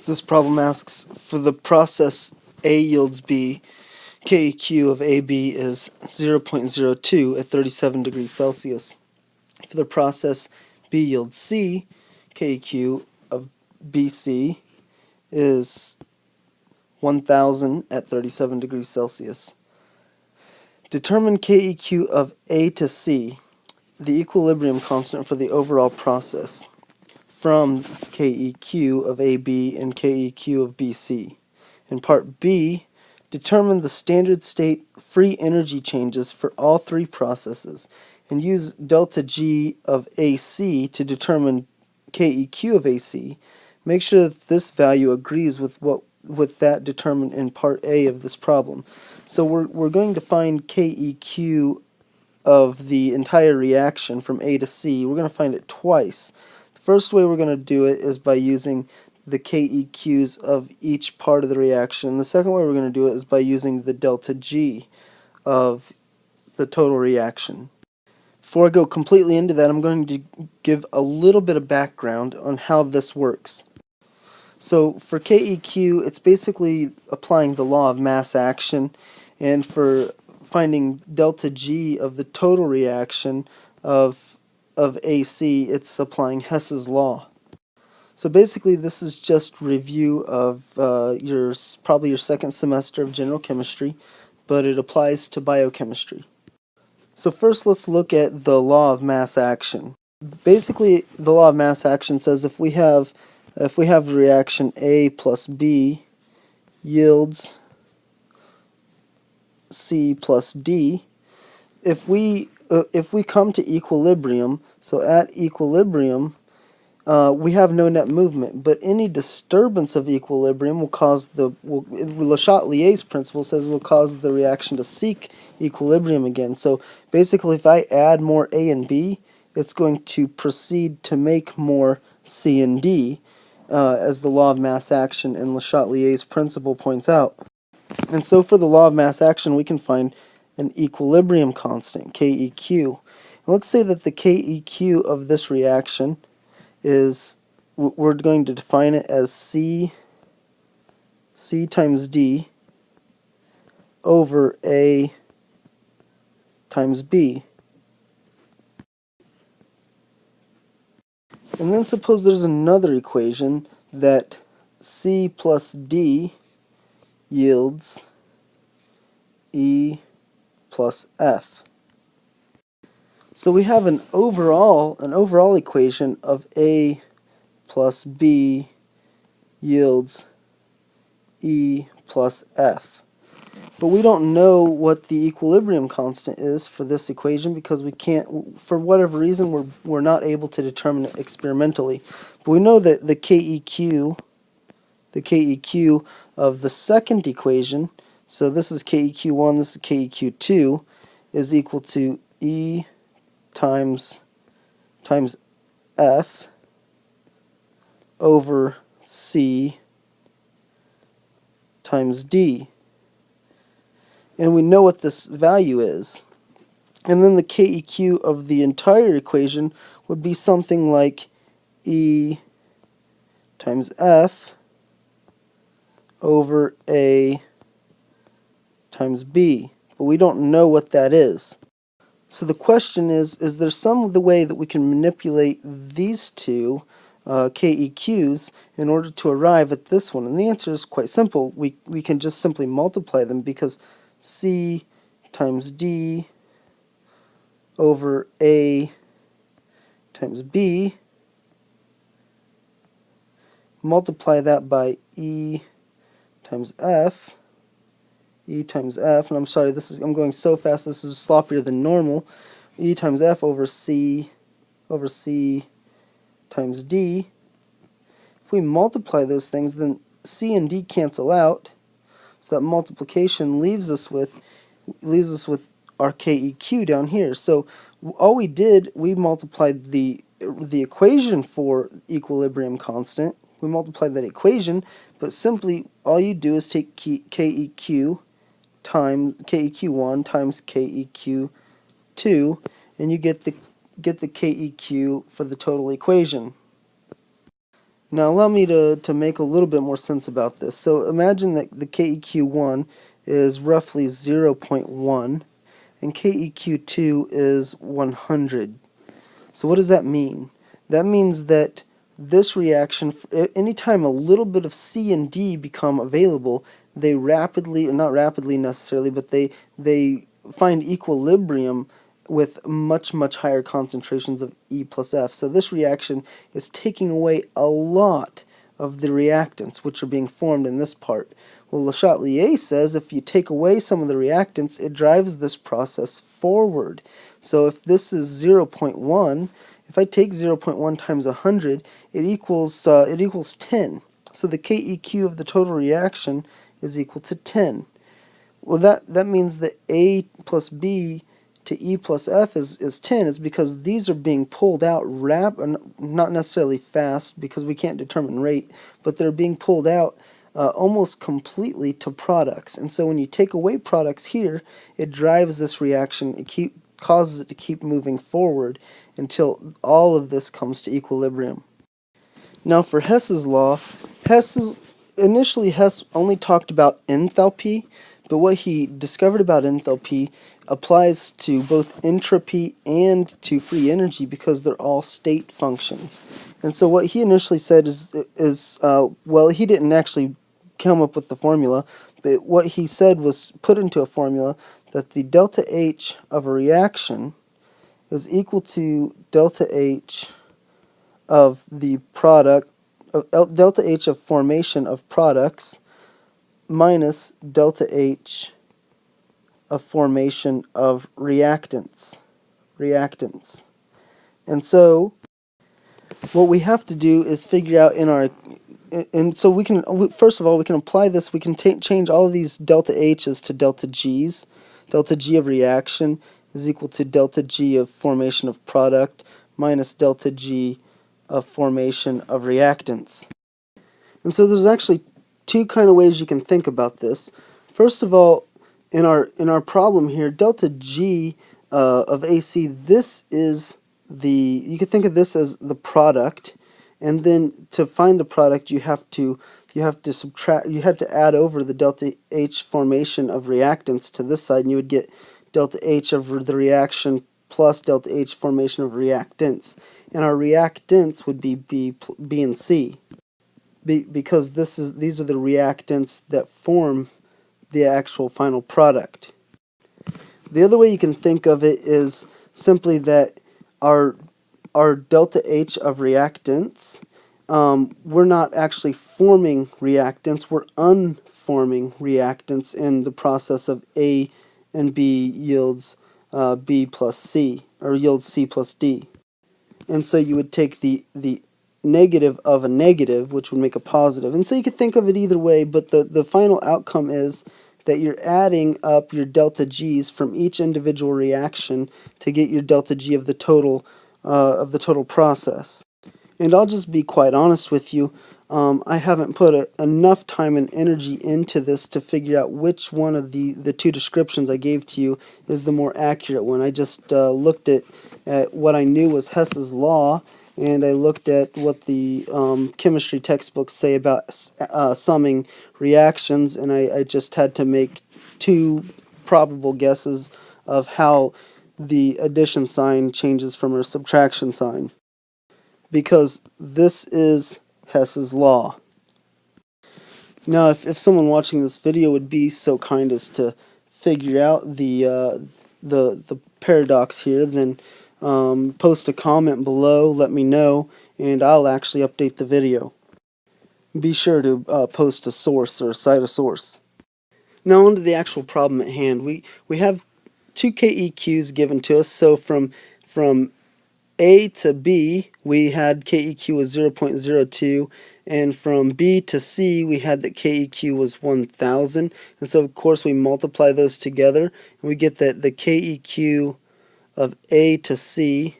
This problem asks, for the process A yields B, KEQ of AB is 0.02 at 37 degrees Celsius. For the process B yields C, KEQ of BC is 1000 at 37 degrees Celsius. Determine KEQ of A to C, the equilibrium constant for the overall process, from KEQ of AB and KEQ of BC. In part B, determine the standard state free energy changes for all three processes, and use delta G of AC to determine KEQ of AC. Make sure that this value agrees with that determined in part A of this problem. So we're going to find KEQ of the entire reaction from A to C. We're going to find it twice. The first way we're going to do it is by using the KEQs of each part of the reaction. The second way we're going to do it is by using the delta G of the total reaction. Before I go completely into that, I'm going to give a little bit of background on how this works. So for KEQ, it's basically applying the law of mass action, and for finding delta G of the total reaction of AC, it's applying Hess's law. So basically this is just review of probably your second semester of general chemistry, but it applies to biochemistry. So first let's look at the law of mass action. Basically the law of mass action says if we have the reaction A plus B yields C plus D, if we come to equilibrium, so at equilibrium we have no net movement, but any disturbance of equilibrium will cause Le Chatelier's principle says will cause the reaction to seek equilibrium again. So basically if I add more A and B, it's going to proceed to make more C and D, as the law of mass action and Le Chatelier's principle points out. And so for the law of mass action, we can find an equilibrium constant, KEQ. And let's say that the KEQ of this reaction is, we're going to define it as C times D over A times B. And then suppose there's another equation that C plus D yields E plus F. So we have an overall equation of A plus B yields E plus F. But we don't know what the equilibrium constant is for this equation because we can't, for whatever reason, we're not able to determine it experimentally. But we know that the KEQ of the second equation, so this is KEQ1, this is KEQ2, is equal to E times F over C times D. And we know what this value is. And then the KEQ of the entire equation would be something like E times F over A times B. But we don't know what that is. So the question is there some way that we can manipulate these two KEQs in order to arrive at this one? And the answer is quite simple. We can just simply multiply them, because C times D over A times B, multiply that by E times F, and I'm sorry, I'm going so fast, this is sloppier than normal. E times F over C times D. If we multiply those things, then C and D cancel out, so that multiplication leaves us with our KEQ down here. So all we did, we multiplied the equation for equilibrium constant. We multiplied that equation, but simply all you do is take KEQ times KEQ1 times KEQ2, and you get the KEQ for the total equation. Now allow me to make a little bit more sense about this. So imagine that the KEQ1 is roughly 0.1 and KEQ2 is 100. So what does that mean? That means that this reaction, anytime a little bit of C and D become available, they rapidly, or not rapidly necessarily, but they find equilibrium with much higher concentrations of E plus F. So this reaction is taking away a lot of the reactants which are being formed in this part. Well, Le Chatelier says if you take away some of the reactants, it drives this process forward. So if this is 0.1, if I take 0.1 times 100, it equals 10. So the KEQ of the total reaction is equal to 10. Well, that means that A plus B to E plus F is 10 is because these are being pulled out not necessarily fast because we can't determine rate, but they're being pulled out almost completely to products. And so when you take away products here, it drives this reaction, causes it to keep moving forward until all of this comes to equilibrium. Now for Hess's law, initially Hess only talked about enthalpy, but what he discovered about enthalpy applies to both entropy and to free energy because they're all state functions. And so what he initially said is well, he didn't actually come up with the formula, but what he said was put into a formula that the delta H of a reaction is equal to delta H of the product, delta H of formation of products minus delta H of formation of reactants. And so what we have to do is figure out so we can, first of all, we can apply this, we can change all of these delta H's to delta G's. Delta G of reaction is equal to delta G of formation of product minus delta G of formation of reactants. And so there's actually two kind of ways you can think about this. First of all, in our problem here, delta G of AC, this is you could think of this as the product, and then to find the product you have to add over the delta H formation of reactants to this side, and you would get delta H of the reaction plus delta H formation of reactants, and our reactants would be B and C, because these are the reactants that form the actual final product. The other way you can think of it is simply that our delta H of reactants, we're not actually forming reactants, we're unforming reactants in the process of A and B yields B plus C, or yields C plus D. And so you would take the negative of a negative, which would make a positive. And so you could think of it either way, but the final outcome is that you're adding up your delta G's from each individual reaction to get your delta G of the total process. And I'll just be quite honest with you, I haven't put enough time and energy into this to figure out which one of the two descriptions I gave to you is the more accurate one. I just looked at what I knew was Hess's law, and I looked at what the chemistry textbooks say about summing reactions, and I just had to make two probable guesses of how the addition sign changes from a subtraction sign, because this is Hess's law. Now, if someone watching this video would be so kind as to figure out the paradox here, then post a comment below, let me know, and I'll actually update the video. Be sure to post a source or cite a source. Now on to the actual problem at hand. We have two KEQs given to us, so from A to B, we had KEQ was 0.02, and from B to C, we had that KEQ was 1,000, and so of course we multiply those together, and we get that the KEQ of A to C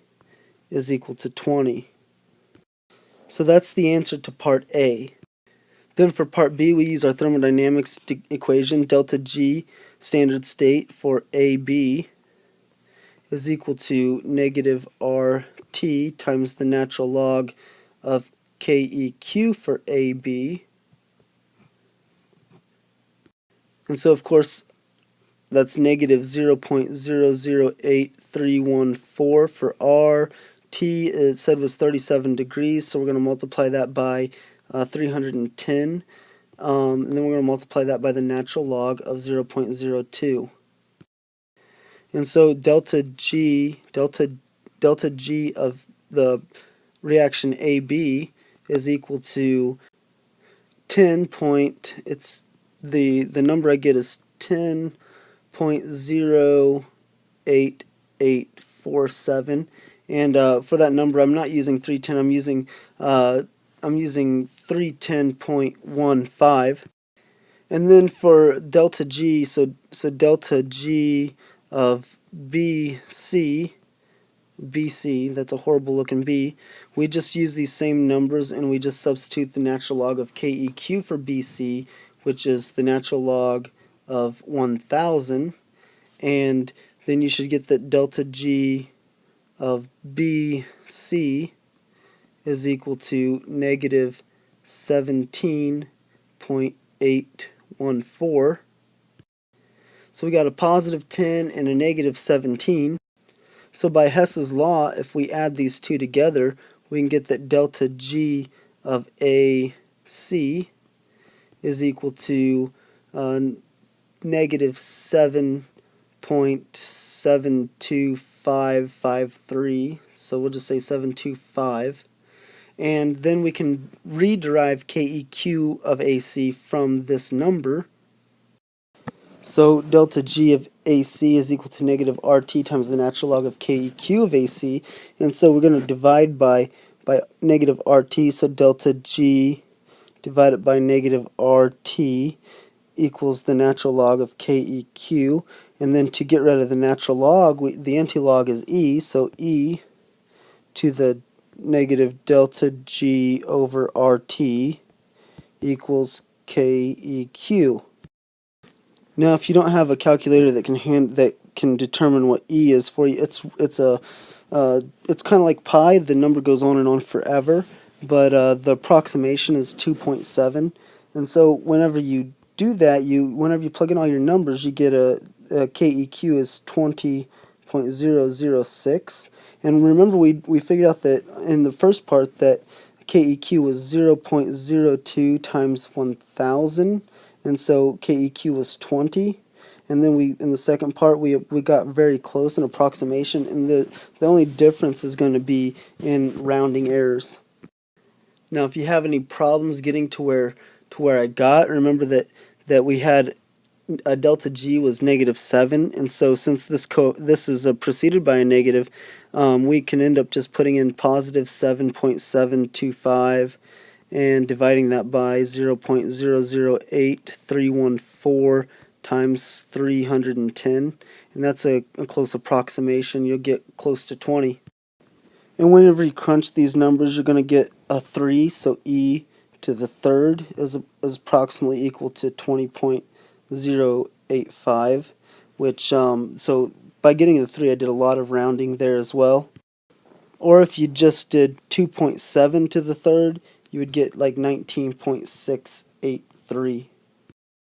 is equal to 20. So that's the answer to part A. Then for part B, we use our thermodynamics equation, delta G standard state for AB is equal to negative RT times the natural log of KEQ for AB. And so, of course, that's negative 0.008314 for R. T, it said, was 37 degrees, so we're going to multiply that by 310. And then we're going to multiply that by the natural log of 0.02. And so delta G of the reaction AB is equal to 10 point, it's the number I get is 10.08847, and for that number I'm not using 310, I'm using 310.15. And then for delta G, so delta G of BC, that's a horrible looking B, we just use these same numbers and we just substitute the natural log of KEQ for BC, which is the natural log of 1000, and then you should get that delta G of BC is equal to negative 17.814. So we got a positive 10 and a negative 17. So by Hess's law, if we add these two together, we can get that delta G of AC is equal to negative 7.72553. So we'll just say 725. And then we can rederive KEQ of AC from this number. So delta G of AC is equal to negative RT times the natural log of KEQ of AC. And so we're going to divide by negative RT. So delta G divided by negative RT equals the natural log of KEQ. And then to get rid of the natural log, the antilog is E. So E to the negative delta G over RT equals KEQ. Now, if you don't have a calculator that can determine what E is for you, it's kind of like pi. The number goes on and on forever, but the approximation is 2.7. And so whenever you do that, whenever you plug in all your numbers, you get a KEQ is 20.006. And remember, we figured out that in the first part that KEQ was 0.02 times 1,000. And so KEQ was 20, and then in the second part we got very close in approximation, and the only difference is going to be in rounding errors. Now, if you have any problems getting to where I got, remember that we had a delta G was negative 7, and so since this is preceded by a negative, we can end up just putting in positive 7.725 and dividing that by 0.008314 times 310, and that's a close approximation. You'll get close to 20. And whenever you crunch these numbers, you're going to get a 3, so E to the third is approximately equal to 20.085, which, so by getting the 3, I did a lot of rounding there as well. Or if you just did 2.7 to the third, you would get like 19.683.